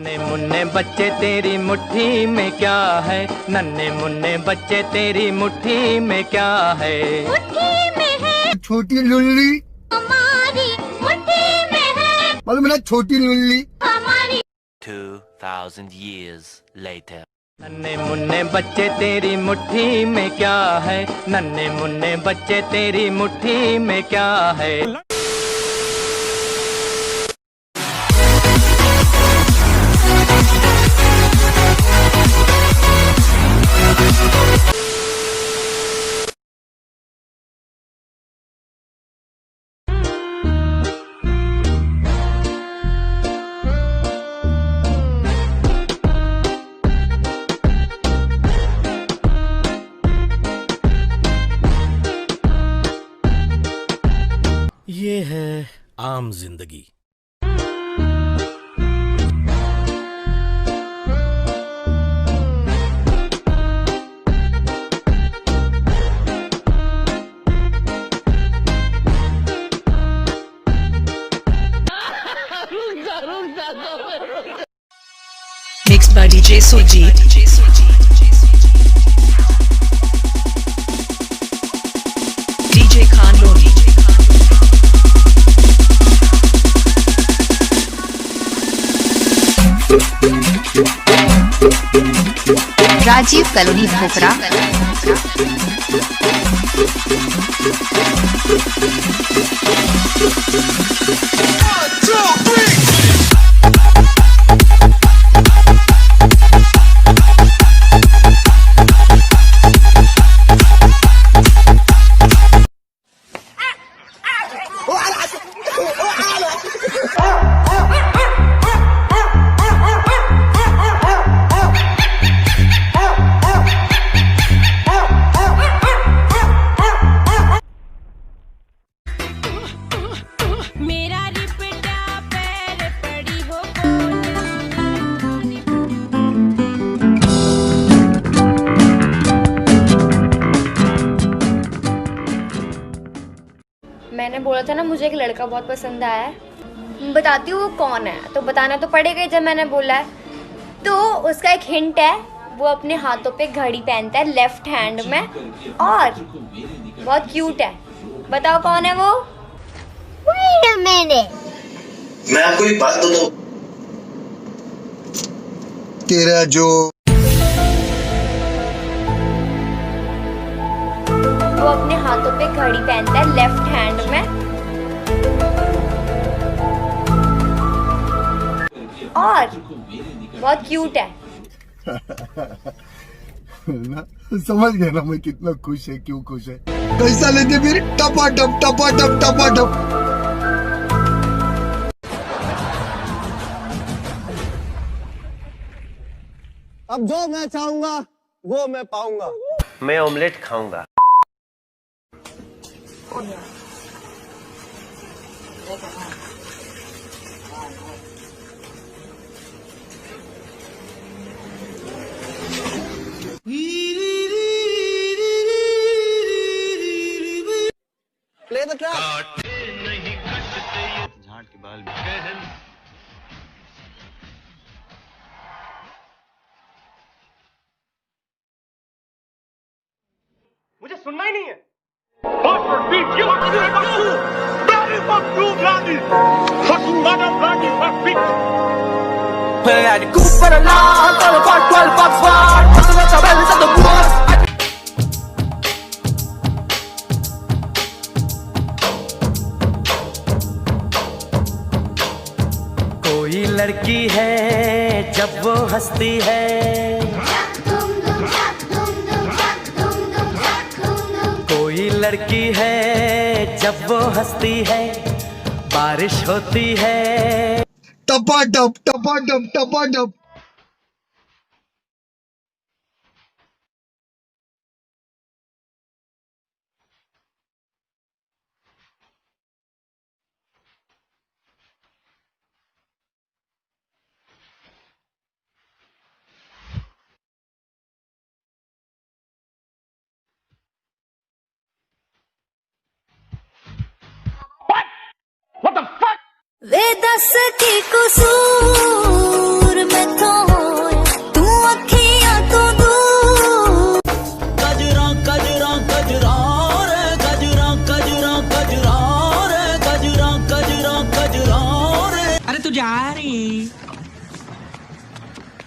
नन्हे मुन्ने बच्चे तेरी मुट्ठी में क्या है, नन्हे मुन्ने बच्चे तेरी मुट्ठी में क्या है। मुट्ठी में है छोटी लुल्ली, हमारी मुट्ठी में है, मालूम है छोटी लुल्ली हमारी। 2000 years later. नन्हे मुन्ने बच्चे तेरी मुट्ठी में क्या है, नन्हे मुन्ने बच्चे तेरी मुट्ठी में क्या है। ये है आम जिंदगी। Mixed by DJ Sujit. DJ Khanloni. Rajiv colony Bhopra. मेरा रिपटा पैर पड़ी हो मैंने बोला था ना मुझे एक लड़का बहुत पसंद आया है, बताती हूँ वो कौन है। तो बताना तो पड़ेगा ही जब मैंने बोला है। तो उसका एक हिंट है, वो अपने हाथों पे घड़ी पहनता है लेफ्ट हैंड में और बहुत क्यूट है। बताओ कौन है वो। Wait a minute. मैं आपको एक बात बताऊं, तेरा जो वो अपने हाथों पे घड़ी पहनता है लेफ्ट हैंड में और बहुत क्यूट है। ना समझ गया ना मैं कितना खुश है, क्यों खुश है। कैसा लेते फिर टपा टप टपा टप टपा टप। अब जो मैं चाहूंगा वो मैं पाऊंगा। मैं ऑमलेट खाऊंगा। Play the track. झांट के बाल मुझे सुनना ही नहीं है। कोई लड़की है जब वो हंसती है, कोई लड़की है जब वो हंसती है, बारिश होती है। टपा टप टपा टप टपा टप। वे दस की कसूर में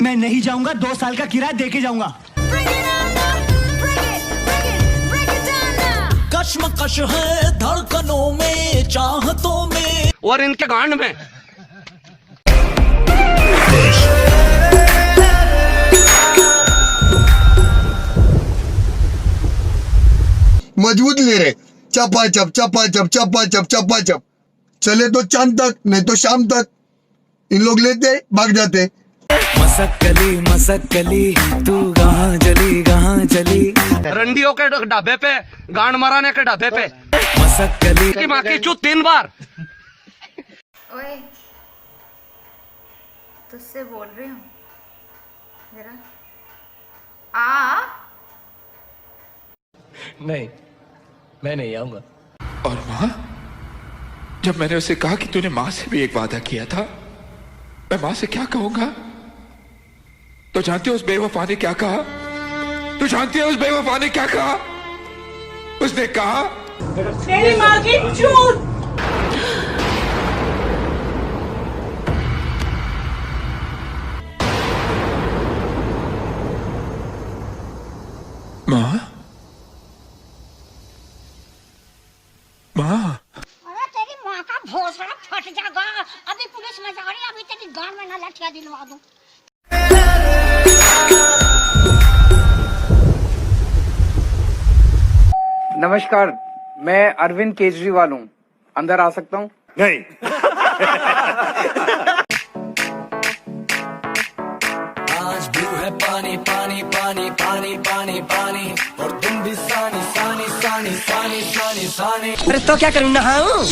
मैं नहीं जाऊंगा, 2 साल का किराया दे के जाऊंगा। कश्मकश है धड़कनों में, चाहतों में और इनके गांड में। मजबूत ले रहे, चपा चप चपा चप चपा चप चपा चप। चले तो चांद तक, नहीं तो शाम तक। इन लोग लेते भाग जाते। मसक्कली तू कहाँ चली रंडियों के ढाबे पे, गांड मराने के ढाबे पे, मसक्कली की माँ की चूत 3 बार। ओए, तुझसे बोल रही हूँ, जरा आ। नहीं, मैं नहीं आऊंगा। और माँ, जब मैंने उसे कहा कि तूने माँ से भी एक वादा किया था, मैं माँ से क्या कहूंगा? तो जानती हो उस बेवफा ने क्या कहा? तू जानती है उस बेवफा ने क्या कहा? उसने कहा, तेरी माँ की चूत। माँ, माँ, अरे तेरी माँ का भोसड़ा फट जाएगा। अभी पुलिस में जा रही है, अभी तेरी गांड में ना लठिया दिलवा दूं। नमस्कार, मैं अरविंद केजरीवाल हूँ, अंदर आ सकता हूँ? नहीं। आज ब्लू है पानी पानी पानी पानी पानी पानी, और तुम भी सानी सानी सानी सानी सानी सानी। अरे तो क्या करूँ, नहाऊं?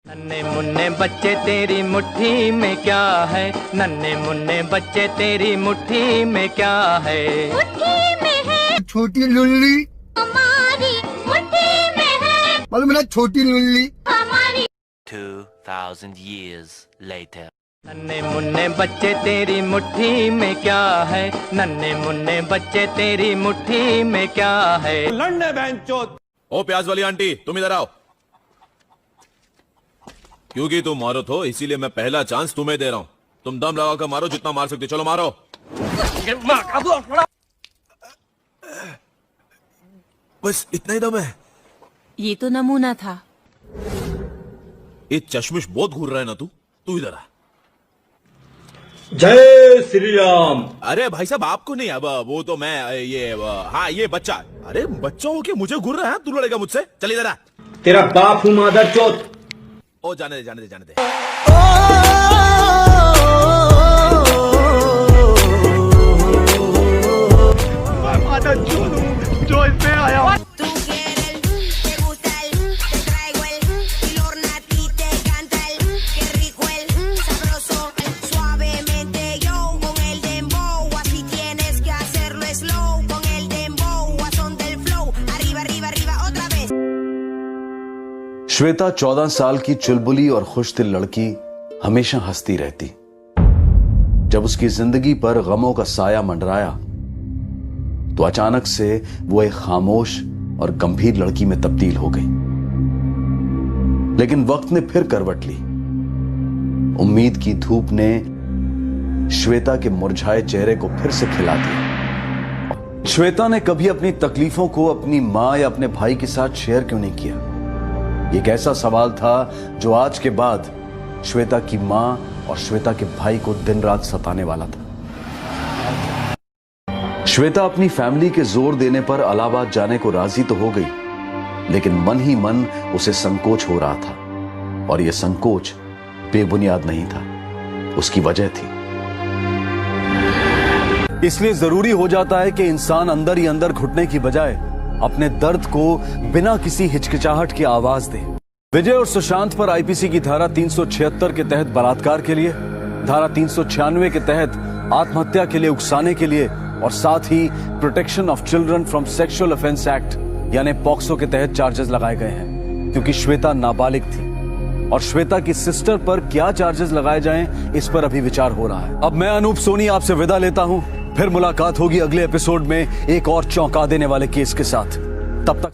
नन्हे मुन्ने बच्चे तेरी मुट्ठी में क्या है? नन्हे मुन्ने बच्चे तेरी मुट्ठी में क्या है? मुट्ठी में है छोटी लुल्ली, हमारी मुट्ठी में है मालूम है ना, छोटी लुल्ली। हमारी। 2,000 years later. नन्हे मुन्ने बच्चे तेरी मुट्ठी में क्या है? नन्हे मुन्ने बच्चे तेरी मुट्ठी में क्या है? लड़ने बेंचोद। ओ प्याज वाली आंटी, तुम इधर आओ। क्योंकि तुम मारो तो इसीलिए मैं पहला चांस तुम्हें दे रहा हूँ। तुम दम लगा कर मारो, जितना मार सकते। चलो मारो। बस इतना ही दम है? ये तो नमूना था। ये चश्मिश बहुत घूर रहा है ना तू इधर आ। जय श्री राम। अरे भाई साहब, आपको नहीं, अब वो तो मैं हाँ ये बच्चा। अरे बच्चा हो के मुझे घूर रहा है, तू लड़ेगा मुझसे? चल इधर आ। तेरा बाप हूँ मादर चौथ। ओ जाने दे। मादर चौथ हूँ जो इसमें आया। श्वेता 14 साल की चुलबुली और खुशदिल लड़की हमेशा हंसती रहती। जब उसकी जिंदगी पर गमों का साया मंडराया तो अचानक से वो एक खामोश और गंभीर लड़की में तब्दील हो गई। लेकिन वक्त ने फिर करवट ली। उम्मीद की धूप ने श्वेता के मुरझाए चेहरे को फिर से खिला दिया। श्वेता ने कभी अपनी तकलीफों को अपनी मां या अपने भाई के साथ शेयर क्यों नहीं किया? ये एक ऐसा सवाल था जो आज के बाद श्वेता की मां और श्वेता के भाई को दिन रात सताने वाला था। श्वेता अपनी फैमिली के जोर देने पर इलाहाबाद जाने को राजी तो हो गई, लेकिन मन ही मन उसे संकोच हो रहा था। और यह संकोच बेबुनियाद नहीं था, उसकी वजह थी। इसलिए जरूरी हो जाता है कि इंसान अंदर ही अंदर घुटने की बजाय अपने दर्द को बिना किसी हिचकिचाहट की आवाज दे। विजय और सुशांत पर आईपीसी की धारा 376 के तहत बलात्कार के लिए, धारा 396 के तहत आत्महत्या के लिए उकसाने के लिए और साथ ही protection of children from sexual offence act यानी पॉक्सो के तहत चार्जेस लगाए गए हैं, क्योंकि श्वेता नाबालिग थी। और श्वेता की सिस्टर पर क्या चार्जेस लगाए जाएं, इस पर अभी विचार हो रहा है। अब मैं अनूप सोनी आपसे विदा लेता हूं। फिर मुलाकात होगी अगले एपिसोड में एक और चौंका देने वाले केस के साथ। तब तक